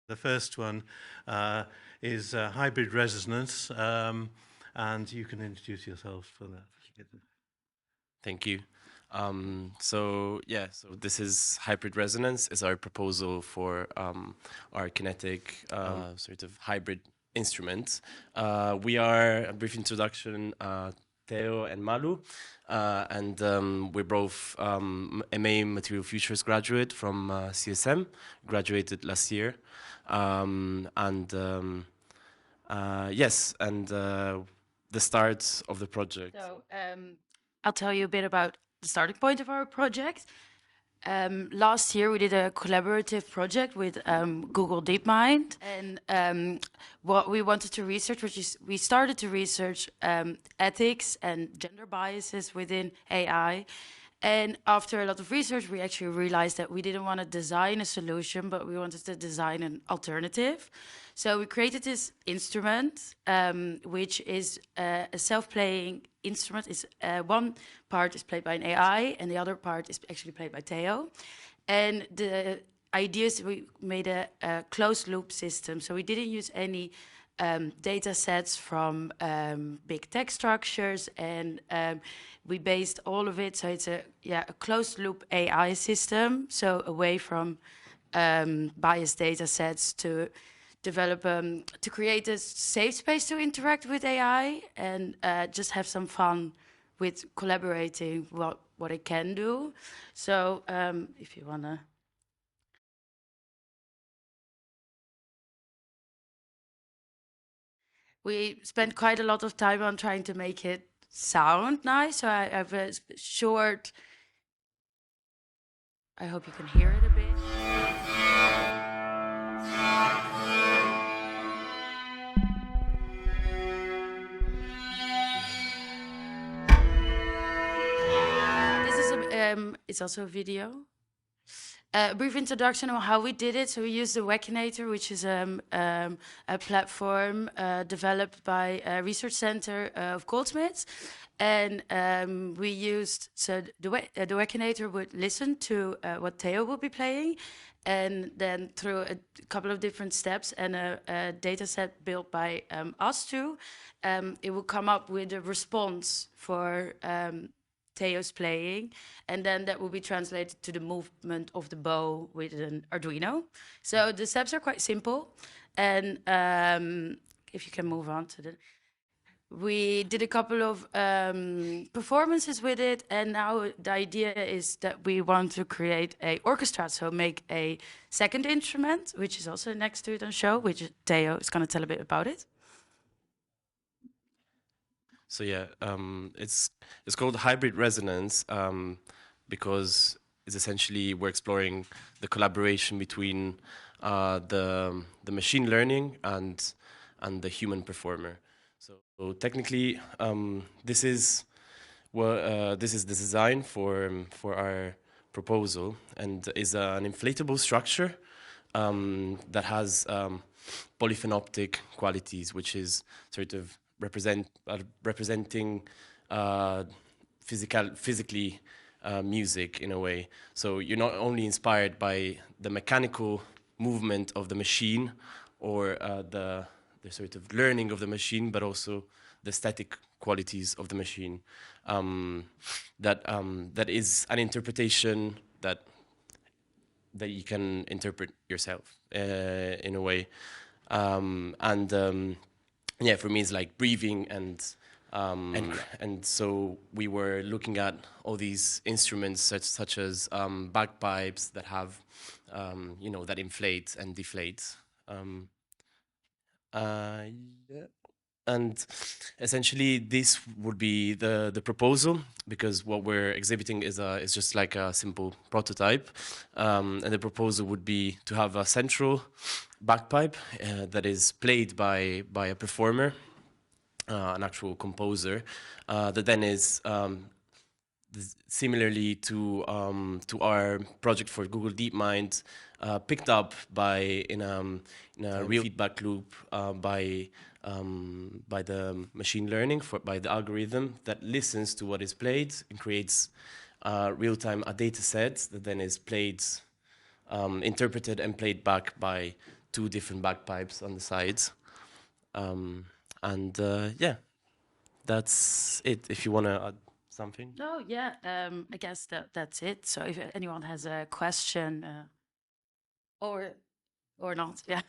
The first one is hybrid resonance, and you can introduce yourself for that. Thank you. So this is hybrid resonance is our proposal for our kinetic sort of hybrid instrument. We are, a brief introduction, Theo and Malu, and we're both MA Material Futures graduate from CSM, graduated last year. The start of the project. So I'll tell you a bit about the starting point of our project. Last year, we did a collaborative project with Google DeepMind, and what we wanted to research, which is we started to research ethics and gender biases within AI. And after a lot of research, we actually realized that we didn't want to design a solution, but we wanted to design an alternative. So we created this instrument, which is a self-playing instrument. Is one part is played by an AI, and the other part is actually played by Theo. And the idea is we made a closed-loop system. So we didn't use any data sets from big text structures, and we based all of it. So it's a closed-loop AI system. So away from biased data sets to develop to create a safe space to interact with AI and just have some fun with collaborating what it can do. So if you wanna. We spent quite a lot of time on trying to make it sound nice. So I have a short. I hope you can hear it a bit. It's also a video. A brief introduction on how we did it. So we used the Wekinator, which is a platform developed by a research center of Goldsmiths. And we used, so the Wekinator would listen to what Theo would be playing. And then through a couple of different steps and a data set built by us two, it will come up with a response for Theo's playing, and then that will be translated to the movement of the bow with an Arduino. So the steps are quite simple, and if you can move on to the. We did a couple of performances with it, and now the idea is that we want to create a orchestra, so make a second instrument, which is also next to it on show, which Theo is going to tell a bit about it. So it's called hybrid resonance because it's essentially we're exploring the collaboration between the machine learning and the human performer. So technically, this is the design for our proposal, and is an inflatable structure that has polyphenoptic qualities, which is sort of representing physically music in a way. So you're not only inspired by the mechanical movement of the machine or the sort of learning of the machine, but also the static qualities of the machine. That is an interpretation that you can interpret yourself in a way. For me, it's like breathing and so we were looking at all these instruments such as bagpipes that have that inflate and deflate. And essentially, this would be the proposal, because what we're exhibiting is just like a simple prototype, and the proposal would be to have a central bagpipe that is played by a performer, an actual composer, that then is similarly to our project for Google DeepMind, picked up in a real feedback loop by the machine learning, by the algorithm that listens to what is played and creates real-time a data set that then is played, interpreted and played back by 2 different bagpipes on the sides. And yeah, that's it. If you want to add something. No, yeah, I guess that's it. So if anyone has a question, or not, yeah.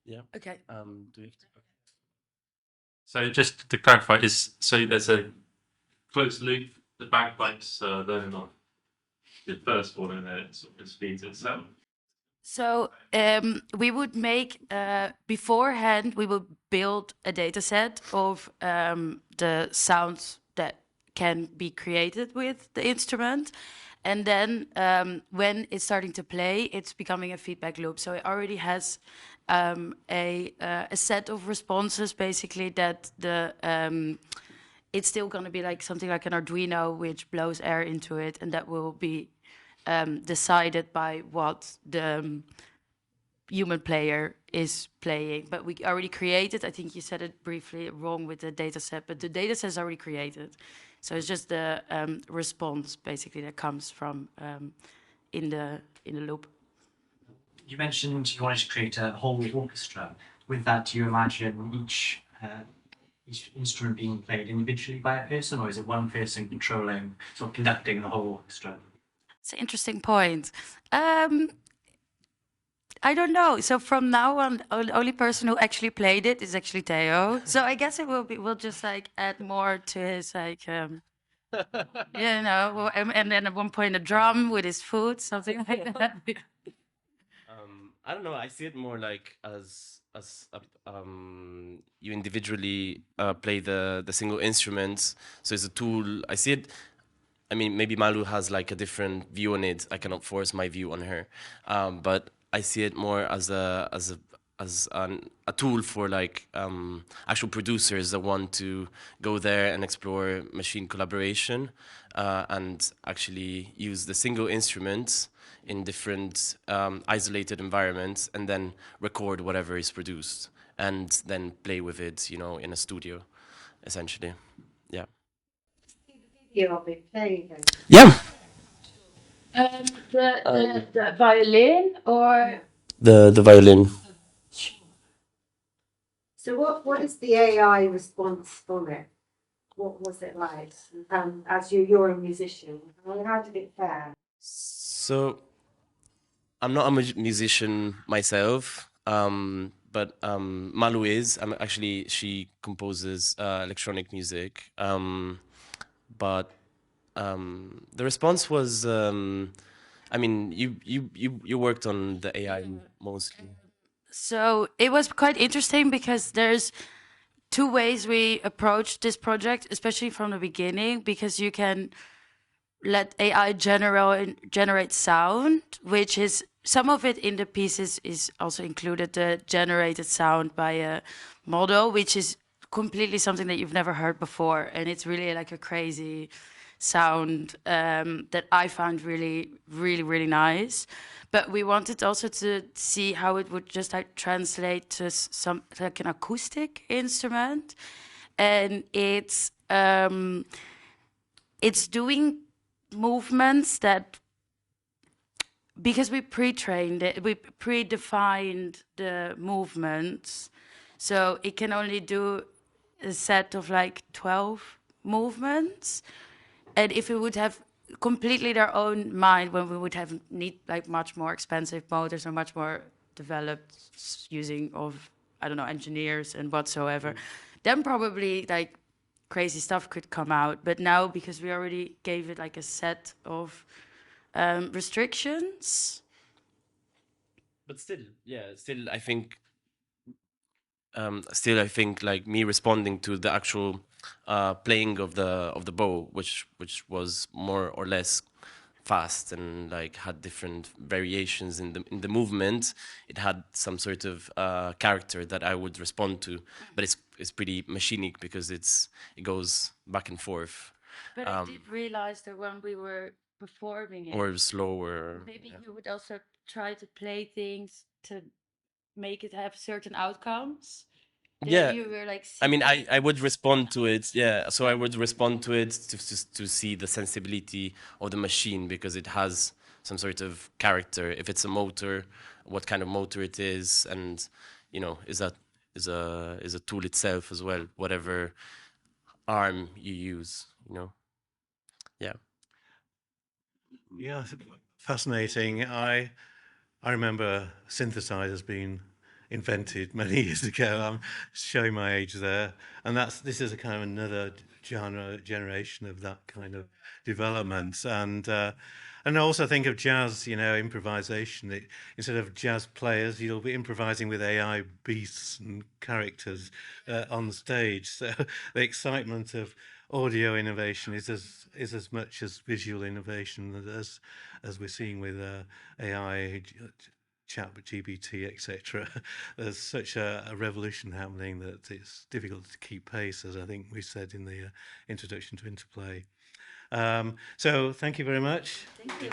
Yeah. Okay. Do you have to? So just to clarify, there's a closed loop, the bagpipes learning on the first one, and then it sort of speeds itself. So we would make beforehand. We would build a data set of the sounds that can be created with the instrument, and then when it's starting to play, it's becoming a feedback loop. So it already has a set of responses, basically that it's still going to be like something like an Arduino, which blows air into it, and that will be decided by what the human player is playing. But we already created, I think you said it briefly wrong with the data set, but the data set is already created. So it's just the response basically that comes from in the loop. You mentioned you wanted to create a whole orchestra. With that, do you imagine each instrument being played individually by a person, or is it one person controlling, sort of conducting the whole orchestra? It's an interesting point. I don't know. So from now on, the only person who actually played it is actually Theo. So I guess it will be. We'll just like add more to his like, you know, and then at one point a drum with his foot, something like that. I don't know. I see it more like as you individually play the single instruments. So it's a tool. I see it. I mean, maybe Malu has like a different view on it. I cannot force my view on her, but I see it more as a tool for like actual producers that want to go there and explore machine collaboration and actually use the single instruments in different isolated environments and then record whatever is produced and then play with it, you know, in a studio, essentially. Yeah. Of it playing then. Yeah. The violin or The violin. So what is the AI response from it? What was it like? As you're a musician, how did it fare? So I'm not a musician myself, but Malu is. Actually, she composes electronic music. But the response was, I mean, you worked on the AI mostly. so it was quite interesting because there's two ways we approached this project, especially from the beginning, because you can let AI generate sound, which is some of it in the pieces is also included the generated sound by a model, which is completely something that you've never heard before, and it's really like a crazy sound that I found really, really, really nice. But we wanted also to see how it would just like translate to some like an acoustic instrument, and it's doing movements that, because we pre-trained it, we predefined the movements, so it can only do a set of like 12 movements. And if we would have completely their own mind, when we would have need like much more expensive motors or much more developed using of, I don't know, engineers and whatsoever, then probably like crazy stuff could come out. But now, because we already gave it like a set of restrictions. But still, yeah, still I think like me responding to the actual playing of the bow, which was more or less fast and like had different variations in the movement. It had some sort of character that I would respond to, but it's pretty machinic because it goes back and forth. But I did realize that when we were performing it, or slower. maybe you would also try to play things to make it have certain outcomes. Yeah. You were like, I mean, I would respond to it, yeah. So I would respond to it to see the sensibility of the machine because it has some sort of character. If it's a motor, what kind of motor it is, and you know, is a tool itself as well, whatever arm you use, you know. Yeah. Yeah, fascinating. I remember synthesizers being invented many years ago. I'm showing my age there, and this is a kind of another generation of that kind of development. And I also think of jazz, you know, improvisation. Instead of jazz players, you'll be improvising with AI beasts and characters on the stage. So the excitement of audio innovation is as much as visual innovation as we're seeing with AI, chat GPT, etc. There's such a revolution happening that it's difficult to keep pace, as I think we said in the introduction to Interplay. So thank you very much. Thank you.